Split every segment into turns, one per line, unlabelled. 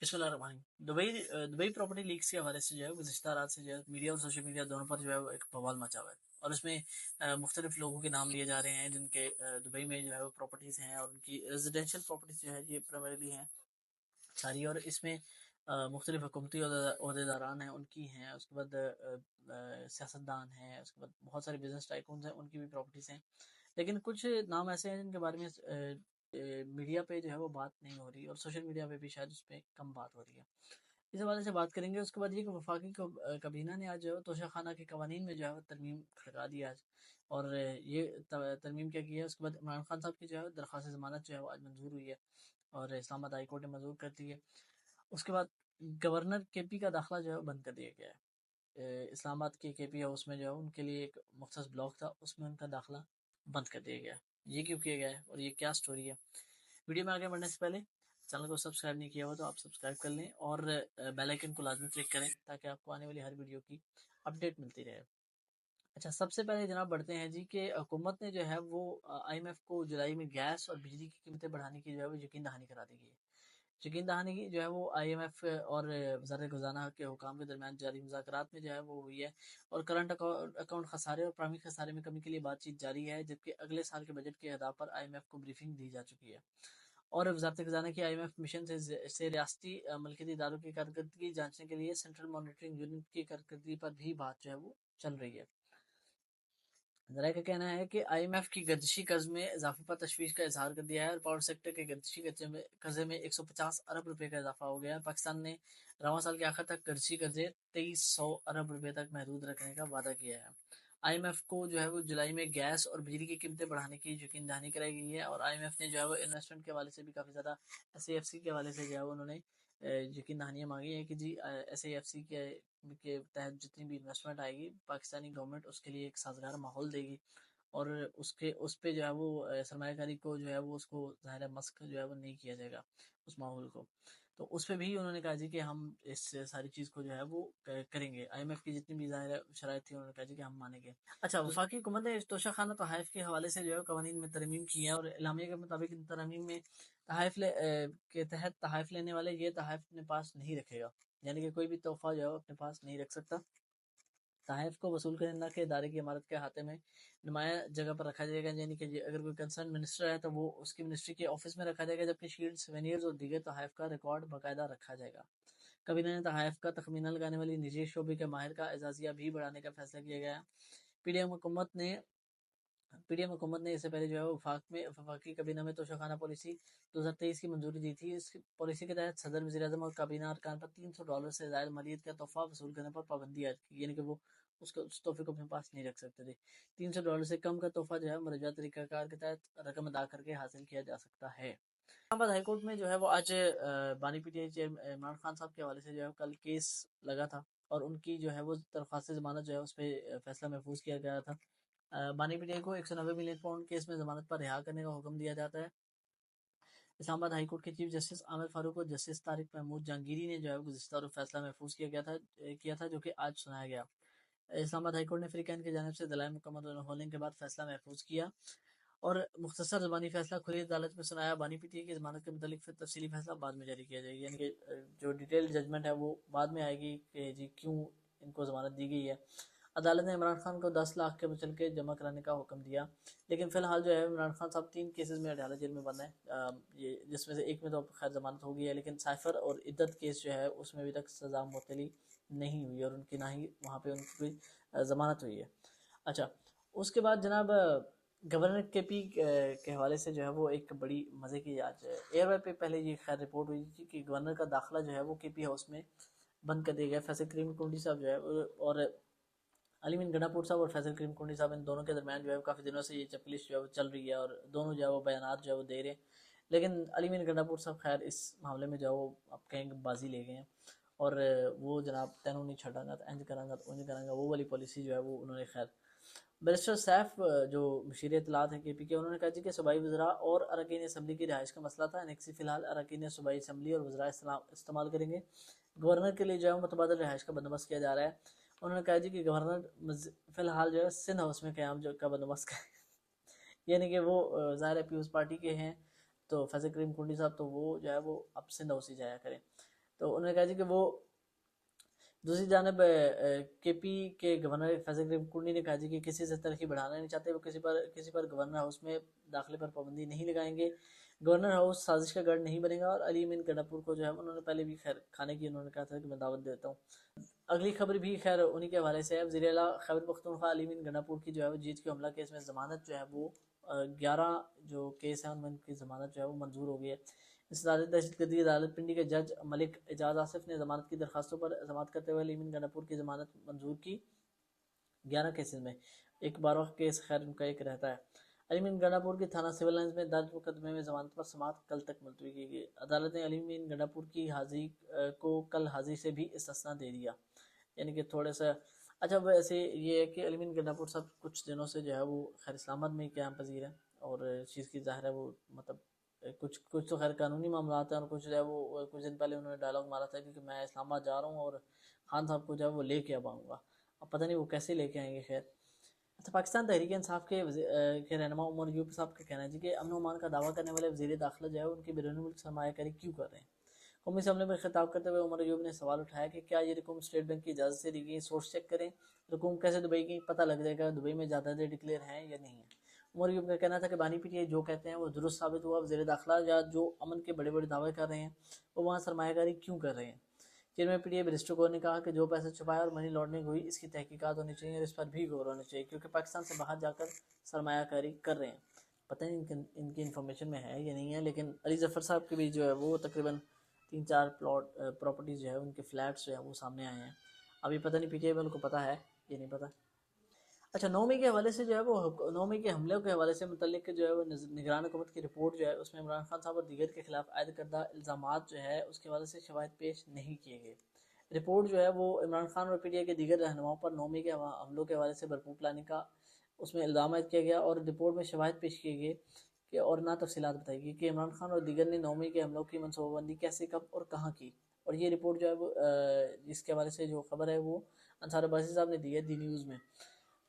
बिस्मिल्लाहिर्रहमानिर्रहीम। Dubai property leaks के हवाले से जो है गुज़िश्ता रात से जो है मीडिया और सोशल मीडिया दोनों पर जो है वो एक बवाल मचा हुआ है, और इसमें मुख्तलिफ लोगों के नाम लिए जा रहे हैं जिनके दुबई में जो है वो प्रॉपर्टीज़ हैं, और उनकी रेजिडेंशियल प्रॉपर्टीज़ जो है ये प्राइमरीली हैं सारी, और इसमें मुख्तलिफ हुकूमती अहदेदारान हैं उनकी हैं, उसके बाद सियासतदान हैं, उसके बाद बहुत सारे बिजनेस टाइकून्स हैं उनकी भी प्रॉपर्टीज़ हैं। लेकिन कुछ नाम ऐसे हैं जिनके बारे में मीडिया पे जो है वो बात नहीं हो रही, और सोशल मीडिया पे भी शायद उस पर कम बात हो रही है। इस हवाले से बात करेंगे। उसके बाद ये कि वफाकी कबीना ने आज जो है तोशाखाना के कवानीन में जो है वो तरमीम खड़का दी आज, और ये तरमीम क्या की है। उसके बाद इमरान खान साहब की जो है दरख्वास्त ज़मानत जो है वो आज मंजूर हुई है, और इस्लामाबाद हाई कोर्ट ने मंजूर कर दी है। उसके बाद गवर्नर के पी का दाखिला जो है वो बंद कर दिया गया है। इस्लामाबाद के पी हाउस में जो है उनके लिए एक मुख्तस ब्लॉक था, उसमें उनका दाखिला बंद कर दिया गया है। ये क्यों किया गया है और ये क्या स्टोरी है? वीडियो में आगे बढ़ने से पहले चैनल को सब्सक्राइब नहीं किया हो तो आप सब्सक्राइब कर लें, और बेल आइकन को लाजमी क्लिक करें ताकि आपको आने वाली हर वीडियो की अपडेट मिलती रहे। अच्छा, सबसे पहले जनाब बढ़ते हैं जी कि हुकूमत ने जो है वो IMF को जुलाई में गैस और बिजली की कीमतें बढ़ाने की जो है वो यकीन दहानी करा दी गई है। यकीन दहानी की जो है वो IMF और वज़ारत ख़ज़ाना के हुकाम के दरमियान जारी मुज़ाकरात में जो है वो हुई है, और करंट अकाउंट खसारे और प्राइमरी खसारे में कमी के लिए बातचीत जारी है, जबकि अगले साल के बजट के अहदाफ पर IMF को ब्रीफिंग दी जा चुकी है। और वज़ारत ख़ज़ाना की IMF मिशन से रियासती मलकियती इदारों की कारकर्दगी जांचने के लिए सेंट्रल मॉनिटरिंग यूनिट की कारकर्दगी पर भी बात जो है वो चल रही है। ज़राए का कहना है कि IMF की गर्दिशी कर्ज में इजाफे पर तशवीश का इजहार कर दिया है, और पावर सेक्टर के गर्दिशी कर्जे में 150 अरब रुपए का इजाफा हो गया है। पाकिस्तान ने रवां साल के आखिर तक गर्दिशी कर्जे 2300 अरब रुपए तक महदूद रखने का वादा किया है। IMF को जो है वो जुलाई में गैस और बिजली की कीमतें बढ़ाने की यकीन दहानी कराई गई है, और IMF ने जो है वो इन्वेस्टमेंट के हवाले से भी काफ़ी ज़्यादा SAFC के हवाले से जो है वो उन्होंने यकीन दहानियाँ मांगी है कि जी SAFC के तहत जितनी भी इन्वेस्टमेंट आएगी पाकिस्तानी गवर्नमेंट उसके लिए एक साजगार माहौल देगी, और उसके उस पे जो है वो सरमायाकारी को जो है वो उसको ज़ाहिर है मस्क जो है वो नहीं किया जाएगा उस माहौल को। तो उस पे भी उन्होंने कहा जी कि हम इस सारी चीज़ को जो है वो करेंगे। IMF की जितनी भी ज़ाहिर है शराइत थी उन्होंने कहा जी कि हम मानेंगे। अच्छा, वफाकी हुकूमत ने तोशाखाना तोहाइफ के हवाले से जो है कवानीन में तरमीम की है, और इलामिया के मुताबिक इन तरमीम में के तहत तहाइफ लेने वाले ये तहाइफ अपने पास नहीं रखेगा, यानी कि कोई भी तोहफा जो है वो अपने पास नहीं रख सकता। तहफ़ को वसूल करने के इदारे की इमारत के अहाते में नुमाया जगह पर रखा जाएगा, यानी कि अगर कोई कंसर्न मिनिस्टर है तो वो उसकी मिनिस्ट्री के ऑफिस में रखा जाएगा, जबकि शील्ड, सोवेनियर्स और दीगर तहफ़ का रिकॉर्ड बाकायदा रखा जाएगा। कबीना ने तहफ़ का तखमीना लगाने वाली निजी शोबे के माहिर का एजाजिया भी बढ़ाने का फैसला किया गया। पीडीएम हुकूमत ने पीडीएम हुकूमत ने इससे पहले जो है वफाकी कबीना में तोशाखाना पॉलिसी 2023 की मंजूरी दी थी। इस पॉलिसी के तहत सदर, वज़ीर-ए-आज़म और काबीना अरकान पर $300 से ज़ायद मालियत का तोहफा वसूल करने पर पाबंदी आयद की, यानी कि वो उस तोहफे को अपने पास नहीं रख सकते थे। $300 से कम का तोहफा जो है मरजा तरीकाकार के तहत रकम अदा करके हासिल किया जा सकता है। इस्लामाबाद हाई कोर्ट में जो है वो आज बानी पीटीआई चेयरमैन इमरान खान साहब के हवाले से जो है कल केस लगा था, और उनकी जो है वो दरख्वास्त ज़मानत जो है उस पर फैसला महफूज किया गया था। बानी पीटीआई को 190 मिलियन पाउंड केस में ज़मानत पर रिहा करने का हुक्म दिया जाता है। इस्लामाबाद हाई कोर्ट के चीफ जस्टिस आमिर फारूक और जस्टिस तारिक महमूद जहांगीरी ने जो है गुज़िश्ता रोज़ फैसला महफूज किया था जो कि आज सुनाया गया। इस्लामाबाद हाई कोर्ट ने फ्रीकैन की जानिब से दलाइल मुकम्मल होने के बाद फैसला महफूज किया, और मुख्तसर ज़बानी फैसला खुली अदालत में सुनाया। बानी पीटीआई की ज़मानत के मुतालिक फिर तफसीली फैसला बाद में जारी किया जाएगा, यानी कि जो डिटेल जजमेंट है वो बाद में आएगी कि जी क्यों इनको ज़मानत दी गई है। अदालत ने इमरान खान को 10 लाख के मुचलके जमा कराने का हुक्म दिया, लेकिन फ़िलहाल जो है इमरान खान साहब 3 केसेस में अडालत जेल में बंद है, ये जिसमें से एक में तो खैर ज़मानत हो गई है, लेकिन साइफर और इद्दत केस जो है उसमें अभी तक सज़ा मुअत्तली नहीं हुई, और उनकी ना ही वहाँ पे उनकी कोई ज़मानत हुई है। अच्छा, उसके बाद जनाब गवर्नर के पी के हवाले से जो है वो एक बड़ी मज़े की आज एयरवे पे पहले ये खैर रिपोर्ट हुई थी कि गवर्नर का दाखिला जो है वो KP हाउस में बंद कर दिया गया। फैसल करीम कुंडी साहब जो है और अली मीन गणापुर साहब और फैसल करीम कुंडी साहब, इन दोनों के दरमियान जो है काफ़ी दिनों से ये चपलिश जो है वो चल रही है, और दोनों जो है वो बयानात जो है वो दे रहे हैं, लेकिन अली मीन गणापुर साहब खैर इस मामले में जो है वो अब कहेंगे बाजी ले गए हैं, और वो जनाब तेनों नहीं छड़ांगा तो इंज करांगा तो उंज करांगा, वो वाली पॉलिसी जो है वो उन्होंने खैर। बैरिस्टर सैफ जो मशीर इत्तलात हैं KP के, उन्होंने कहा जी कि सूबाई वज़रा और अरकान असम्बली की रिहाइश का मसला था। एनेक्सी फ़िलहाल अरकान सूबाई असम्बली और वज़रा इस्तेमाल करेंगे। गवर्नर के लिए जो है मुतबादल रिहाइश का बंदोबस्त किया जा रहा है। उन्होंने कहा जी कि गवर्नर फ़िलहाल जो है सिंध हाउस में क़याम का बंदोबस्त करें, यानी कि वो ज़ाहिर है पीपल्स पार्टी के हैं, तो फैसल करीम कुंडी साहब तो वो जो है वो अब सिंध हाउस ही जाया करें। تو انہوں نے کہا جی کہ وہ دوسری جانب کے پی کے گورنر فیصل کریم کنڈی نے کہا جی کہ کسی سے ترقی بڑھانا نہیں چاہتے، وہ کسی پر گورنر ہاؤس میں داخلے پر پابندی نہیں لگائیں گے، گورنر ہاؤس سازش کا گڑھ نہیں بنے گا، اور علی امین گنڈاپور کو جو ہے انہوں نے پہلے بھی خیر کھانے کی انہوں نے کہا تھا کہ میں دعوت دیتا ہوں۔ اگلی خبر بھی خیر انہی کے حوالے سے ہے، وزیر اعلیٰ خیبر پختونخوا علی امین گنڈاپور کی جو ہے وہ جیت کے حملہ کیس میں ضمانت جو ہے وہ 11 جو کیس ہیں ان میں ان کی ضمانت جو ہے وہ منظور ہو گئی ہے۔ اس دہشت گردی عدالت پنڈی کے جج ملک اعجاز آصف نے ضمانت کی درخواستوں پر سماعت کرتے ہوئے علی امین گنڈاپور کی ضمانت منظور کی 11 کیسز میں، ایک 12 کیس خیر ان کا ایک رہتا ہے۔ علی امین گنڈاپور کی تھانہ سول لائنز میں درج مقدمے میں ضمانت پر سماعت کل تک ملتوی کی گئی۔ عدالت نے علی امین گنڈاپور کی حاضری کو کل حاضری سے بھی استثناء دے دیا، یعنی کہ تھوڑے سا اچھا۔ ویسے یہ ہے کہ علی امین گنڈاپور صاحب کچھ دنوں سے جو ہے وہ خیر اسلام آباد میں ہی قیام پذیر ہے، اور اس چیز کی ظاہر ہے وہ مطلب کچھ تو خیر قانونی معاملات ہیں، اور کچھ جو ہے وہ کچھ دن پہلے انہوں نے ڈائلاگ مارا تھا کہ میں اسلام آباد جا رہا ہوں اور خان صاحب کو جو ہے وہ لے کے اب آؤں گا، اب پتہ نہیں وہ کیسے لے کے آئیں گے۔ خیر اچھا، پاکستان تحریک انصاف کے رہنما عمر ایوب صاحب کا کہنا ہے جی کہ امن و امان کا دعویٰ کرنے والے وزیر داخلہ جو ہے ان کی بیرون ملک سرمایہ کاری کیوں کر رہے ہیں۔ قومی اسمبلی میں خطاب کرتے ہوئے عمر ایوب نے سوال اٹھایا کہ کیا یہ رقوم اسٹیٹ بینک کی اجازت سے دی گئی، سورس چیک کریں، رقوم کیسے دبئی کی، پتہ لگ جائے گا دبئی میں جائیدادیں ڈکلیئر ہیں یا نہیں ہیں۔ عمر ایوب کا کہنا تھا کہ بانی پی ٹی آئی جو کہتے ہیں وہ درست ثابت ہوا، وزیر داخلہ یا جو امن کے بڑے بڑے دعوے کر رہے ہیں وہ وہاں سرمایہ کاری کیوں کر رہے ہیں۔ Chairman P T I barrister گور نے کہا کہ جو پیسے چھپائے اور منی لانڈرنگ ہوئی اس کی تحقیقات ہونی چاہیے، اور اس پر بھی غور ہونا چاہیے، کیونکہ پاکستان سے باہر جا کر سرمایہ کاری کر رہے ہیں۔ پتہ نہیں ان کی انفارمیشن میں ہے یا نہیں ہے، لیکن علی ظفر صاحب کے بھی جو ہے وہ تقریباً 3-4 پراپرٹیز جو ہے ان کے فلیٹس جو ہے وہ سامنے آئے ہیں۔ ابھی پتہ نہیں پی ٹی آئی والوں کو پتہ ہے یہ نہیں پتہ۔ اچھا، 9 مئی کے حوالے سے جو ہے وہ 9 مئی کے حملوں کے حوالے سے متعلق جو ہے وہ نگران حکومت کی رپورٹ جو ہے اس میں عمران خان صاحب اور دیگر کے خلاف عائد کردہ الزامات جو ہے اس کے حوالے سے شواہد پیش نہیں کیے گئے۔ رپورٹ جو ہے وہ عمران خان اور پی ٹی آئی کے دیگر رہنماؤں پر 9 مئی کے حملوں کے حوالے سے بھرپور پلاننگ کا اس میں الزام عائد کیا گیا، اور رپورٹ میں شواہد پیش کیے گئے کہ اور نہ تفصیلات بتائی گئی کہ عمران خان اور دیگر نے 9 مئی کے حملوں کی منصوبہ بندی کیسے، کب اور کہاں کی۔ اور یہ رپورٹ جو ہے وہ جس کے حوالے سے جو خبر ہے وہ انصار عباسی صاحب نے دی ہے دی نیوز میں۔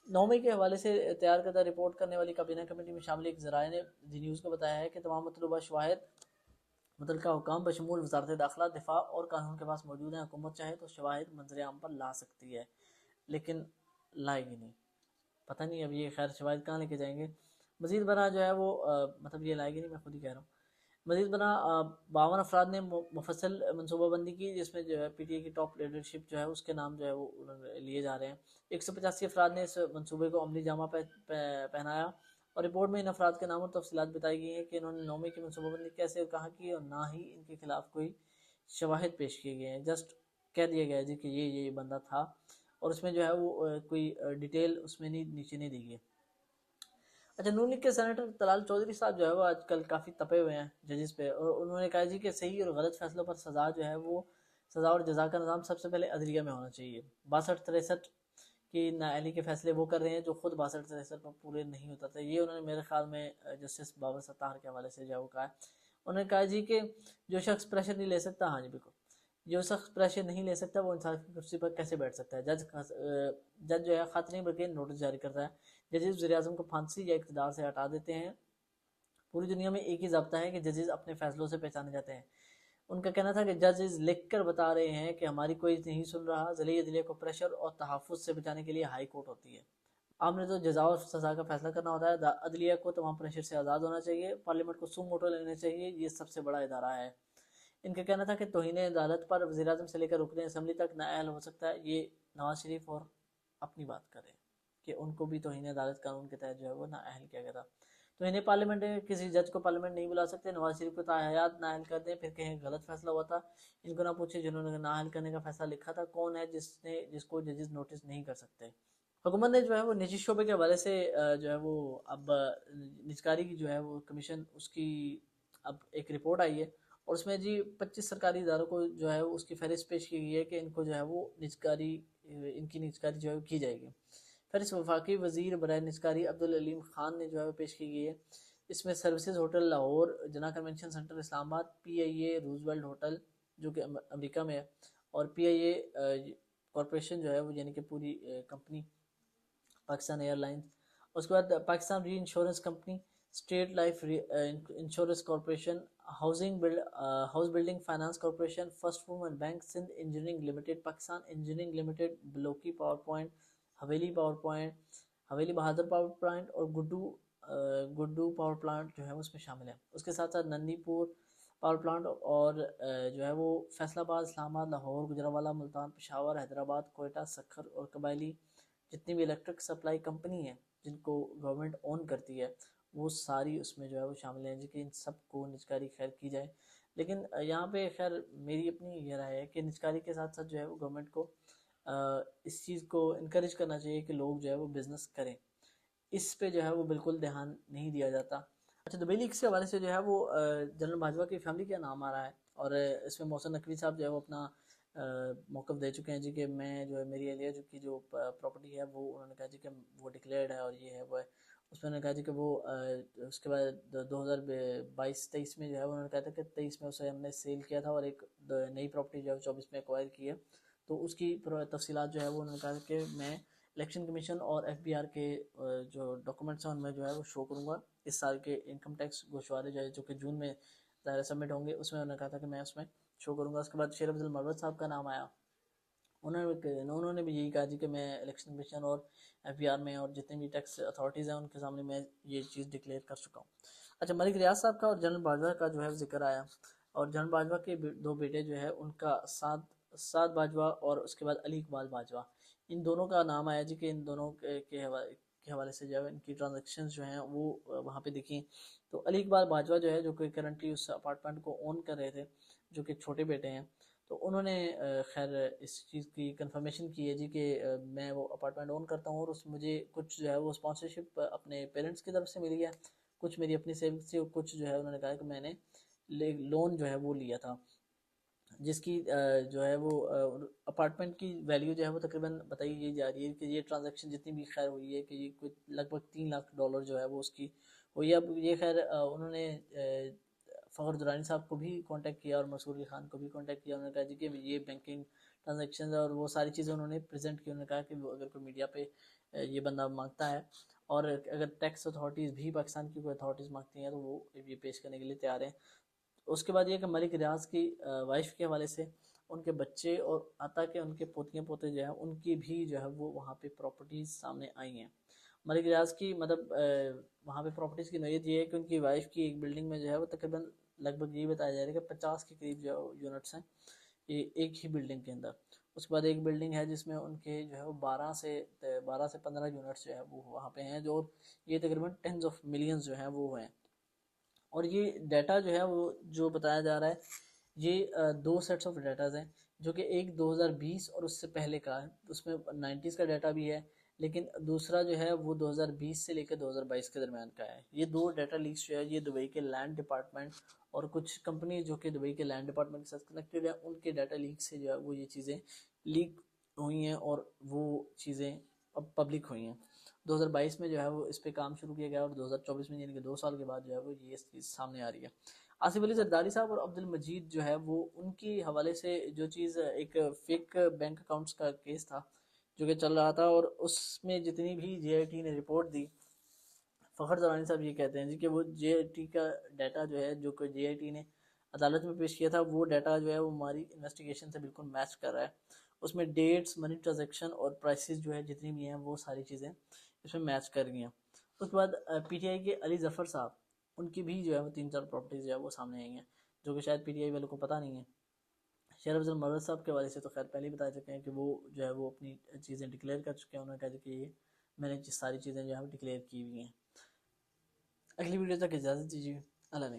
9 مئی کے حوالے سے تیار کردہ رپورٹ کرنے والی کابینہ کمیٹی میں شامل ایک ذرائع نے دی نیوز کو بتایا ہے کہ تمام مطلوبہ شواہد متعلقہ حکام بشمول وزارت داخلہ، دفاع اور قانون کے پاس موجود ہیں۔ حکومت چاہے تو شواہد منظر عام پر لا سکتی ہے لیکن لائے گی نہیں، پتہ نہیں اب یہ خیر شواہد کہاں لے کے جائیں گے۔ مزید برآں جو ہے وہ مطلب یہ لائے گی نہیں، میں خود ہی کہہ رہا ہوں۔ مزید برآں 52 افراد نے مفصل منصوبہ بندی کی، جس میں جو ہے پی ٹی آئی کی ٹاپ لیڈرشپ جو ہے اس کے نام جو ہے وہ لیے جا رہے ہیں۔ 185 افراد نے اس منصوبے کو عملی جامہ پہنایا، اور رپورٹ میں ان افراد کے نام اور تفصیلات بتائی گئی ہیں کہ انہوں نے 9 مئی کی منصوبہ بندی کیسے اور کہاں کی، اور نہ ہی ان کے خلاف کوئی شواہد پیش کیے گئے ہیں۔ جسٹ کہہ دیا گیا جی کہ یہ بندہ تھا، اور اس میں جو ہے وہ کوئی ڈیٹیل اس میں نیچے نہیں دی گئی۔ اچھا، نون لیگ کے سینیٹر طلال چودھری صاحب جو ہے وہ آج کل کافی تپے ہوئے ہیں ججز پہ، اور انہوں نے کہا جی کہ صحیح اور غلط فیصلوں پر سزا جو ہے وہ سزا اور جزا کا نظام سب سے پہلے عدلیہ میں ہونا چاہیے۔ 62-63 کی نااہلی کے فیصلے وہ کر رہے ہیں جو خود 62-63 پر پورے نہیں ہوتا تھا۔ یہ انہوں نے میرے خیال میں جسٹس بابر ستار کے حوالے سے جو ہے وہ کہا ہے۔ انہوں نے کہا جی کہ جو شخص پریشر نہیں لے سکتا، ہاں جی بالکل، جو شخص پریشر نہیں لے سکتا وہ انصاف کی کرسی پر کیسے بیٹھ سکتا ہے۔ جج جو ہے خط نہیں بلکہ نوٹس جاری کرتا ہے۔ ججز وزیر اعظم کو پھانسی یا اقتدار سے ہٹا دیتے ہیں۔ پوری دنیا میں ایک ہی ضابطہ ہے کہ ججز اپنے فیصلوں سے پہچانے جاتے ہیں۔ ان کا کہنا تھا کہ ججز لکھ کر بتا رہے ہیں کہ ہماری کوئی نہیں سن رہا، ذیلی عدلیہ کو پریشر اور تحفظ سے بچانے کے لیے ہائی کورٹ ہوتی ہے۔ آپ نے تو جزا اور سزا کا فیصلہ کرنا ہوتا ہے، عدلیہ کو تمام پریشر سے آزاد ہونا چاہیے، پارلیمنٹ کو سو موٹو لینا چاہیے، یہ سب سے بڑا ادارہ ہے۔ ان کا کہنا تھا کہ توہین عدالت پر وزیر اعظم سے لے کر رکن اسمبلی تک نااہل ہو سکتا ہے۔ یہ نواز شریف اور اپنی بات کر رہے ہیں کہ ان کو بھی توہین عدالت قانون کے تحت جو ہے وہ نااہل کیا گیا تھا۔ تو انہیں پارلیمنٹ کسی جج کو پارلیمنٹ نہیں بلا سکتے۔ نواز شریف کو تاحیات نااہل کر دیں، پھر کہیں غلط فیصلہ ہوا تھا۔ ان کو نہ پوچھے جنہوں نے نااہل کرنے کا فیصلہ لکھا تھا کون ہے جس کو ججز نوٹس نہیں کر سکتے۔ حکومت نے جو ہے وہ نجی شعبے کے حوالے سے جو ہے وہ اب نجکاری کی جو ہے وہ کمیشن اس کی اب ایک رپورٹ آئی ہے، اور اس میں جی 25 سرکاری اداروں کو جو ہے اس کی فہرست پیش کی گئی ہے کہ ان کو جو ہے وہ ان کی نجکاری جو ہے کی جائے گی۔ پھر اس وفاقی وزیر برائے نجکاری عبدالعلیم خان نے جو ہے وہ پیش کی گئی ہے۔ اس میں سروسز ہوٹل لاہور، جناح کنونشن سینٹر اسلام آباد، پی آئی اے روزویلٹ ہوٹل جو کہ امریکہ میں ہے، اور پی آئی اے کارپوریشن جو ہے وہ یعنی کہ پوری کمپنی، پاکستان ایئر لائنز، اس کے بعد Pakistan reinsurance company, state life insurance corporation, house building finance corporation, first woman bank, Sindh engineering limited, Pakistan engineering limited, Balloki power point, Haveli power point, Haveli Bahadur power plant और गुड्डू पावर प्लांट जो है उसमें शामिल है। उसके साथ साथ नंदीपुर पावर प्लांट और जो है वो फैसलाबाद, इस्लामाबाद, लाहौर, गुजरांवाला, मुल्तान, पेशावर, हैदराबाद, कोयटा, सखर और कबायली जितनी भी इलेक्ट्रिक सप्लाई कंपनी है जिनको गवर्नमेंट ओन करती है वो सारी उसमें जो है वो शामिल हैं जी कि इन सब को निजकारी खैर की जाए। लेकिन यहाँ पे खैर मेरी अपनी ये राय है कि निजकारी के साथ साथ जो है वो गवर्नमेंट को इस चीज़ को इनक्रेज करना चाहिए कि लोग जो है वो बिज़नेस करें। इस पे जो है वो बिल्कुल ध्यान नहीं दिया जाता। अच्छा, दुबई लीग्स के हवाले से जो है वो जनरल बाजवा की फैमिली का नाम आ रहा है और इसमें मोहसिन नकवी साहब जो है वो अपना मौक़िफ़ दे चुके हैं जी कि मैं जो है मेरी एरिया जो की जो प्रॉपर्टी है वो उन्होंने कहा जी कि वो डिक्लेयर्ड है और ये है वो है। उसमें उन्होंने कहा जी कि वो उसके बाद 2022-23 में जो है उन्होंने कहा था कि 23 में उसे हमने सेल किया था और एक नई प्रॉपर्टी जो है 24 में एक्वायर की है। तो उसकी तफसीलात जो है वो उन्होंने कहा कि मैं इलेक्शन कमीशन और एफबीआर के जो डॉक्यूमेंट्स हैं उनमें जो है वो शो करूँगा। इस साल के इनकम टैक्स गोशवारे जो है जो कि जून में ज़ाहिर सबमिट होंगे उसमें उन्होंने कहा था कि मैं उसमें शो करूँगा। उसके बाद शेर अफजल मरवत साहब का नाम आया। उन्होंने भी यही कहा जी कि मैं इलेक्शन कमीशन और एफबीआर में और जितने भी टैक्स अथॉरिटीज़ हैं उनके सामने मैं ये चीज़ डिक्लेयर कर चुका हूँ। अच्छा, मलिक रियाज साहब का और जनरल बाजवा का जो है जिक्र आया और जनरल बाजवा के दो बेटे जो है उनका साद बाजवा और उसके बाद अली इकबाल बाजवा, इन दोनों का नाम आया जी कि इन दोनों के हवाले से जो है इनकी ट्रांजेक्शन जो हैं वो वहाँ पे दिखी। तो अली इकबाल बाजवा जो है जो कि करंटली उस अपार्टमेंट को ओन कर रहे थे जो कि छोटे बेटे हैं, तो उन्होंने खैर इस चीज़ की कंफर्मेशन की है जी कि मैं वो अपार्टमेंट ओन करता हूँ और उस मुझे कुछ जो है वो स्पॉन्सरशिप अपने पेरेंट्स की तरफ से मिली है, कुछ मेरी अपनी सेविंग्स थी और कुछ जो है उन्होंने कहा कि मैंने लोन जो है वो लिया था जिसकी जो है वो अपार्टमेंट की वैल्यू जो है वो तकरीबन बताई ये जा रही है कि ये ट्रांजैक्शन जितनी भी खैर हुई है कि ये कुछ लगभग $3 लाख जो है वो उसकी हुई है। अब ये खैर उन्होंने फ़खर दुरानी साहब को भी कांटेक्ट किया और मसूर अली खान को भी कांटेक्ट किया। उन्होंने कहा जी कि ये बैंकिंग ट्रांजैक्शन और वो सारी चीज़ें उन्होंने प्रेजेंट की। उन्होंने कहा कि अगर कोई मीडिया पे ये बंदा मांगता है और अगर टैक्स अथॉरिटीज़ भी पाकिस्तान की कोई अथॉरिटीज़ मांगती हैं तो वो ये पेश करने के लिए तैयार हैं। उसके बाद ये कि मलिक रियाज की वाइफ के हवाले से उनके बच्चे और आता के उनके पोतियाँ पोते जो हैं उनकी भी जो है वो वहाँ पे प्रॉपर्टीज़ सामने आई हैं। मलिक रियाज की मतलब वहाँ पे प्रॉपर्टीज़ की नोयत ये है कि उनकी वाइफ की एक बिल्डिंग में जो है वो तकरीबन लगभग ये बताया जा रहा है कि 50 के करीब जो यूनिट्स हैं ये एक ही बिल्डिंग के अंदर। उसके बाद एक बिल्डिंग है जिसमें उनके जो है वो 12 से 15 यूनिट्स जो है वो वहाँ पे हैं जो ये तकरीबन टेंस ऑफ मिलियंस जो हैं वो हैं। और ये डाटा जो है वो जो बताया जा रहा है ये दो सेट्स ऑफ डाटाज हैं जो कि एक 2020 और उससे पहले का है, उसमें 90s का डाटा भी है लेकिन दूसरा जो है वो 2020 से लेकर 2022 के दरमियान का है। ये दो डाटा लीक्स जो है ये दुबई के लैंड डिपार्टमेंट और कुछ कंपनी जो कि दुबई के लैंड डिपार्टमेंट के साथ कनेक्टेड है उनके डाटा लीक से जो है वो ये चीज़ें लीक हुई हैं और वो चीज़ें अब पब्लिक हुई हैं। 2022 में जो है वो इस पे काम शुरू किया गया और 2024 में यानी कि 2 साल के बाद जो है वो ये चीज़ सामने आ रही है। आसिफ अली जरदारी साहब और अब्दुल मजीद जो है वो उनकी हवाले से जो चीज़ एक फेक बैंक अकाउंट्स का केस था जो कि चल रहा था और उसमें जितनी भी JIT ने रिपोर्ट दी, फ़खर दरानी साहब ये कहते हैं जी कि वो JIT का डाटा जो है जो कि JIT ने अदालत में पेश किया था वो डाटा जो है वो हमारी इन्वेस्टिगेशन से बिल्कुल मैच कर रहा है। उसमें डेट्स, मनी ट्रांजेक्शन और प्राइसेस जो है जितनी भी हैं वो सारी चीज़ें इसमें मैच कर गई हैं। उसके बाद PTI के अली जफ़र साहब उनकी भी जो है वो 3-4 प्रॉपर्टीज़ जो है वो सामने आई हैं जो कि शायद PTI वालों को पता नहीं है। शेर अफजल मरवत साहब के हवाले से तो खैर पहले ही बता चुके हैं कि वो जो है वो अपनी चीज़ें डिक्लेयर कर चुके हैं। उन्होंने कहा कि ये मैंने सारी चीज़ें जो है वो डिक्लेयर की हुई हैं। अगली वीडियो तक इजाज़त दीजिए। अल्लाह ने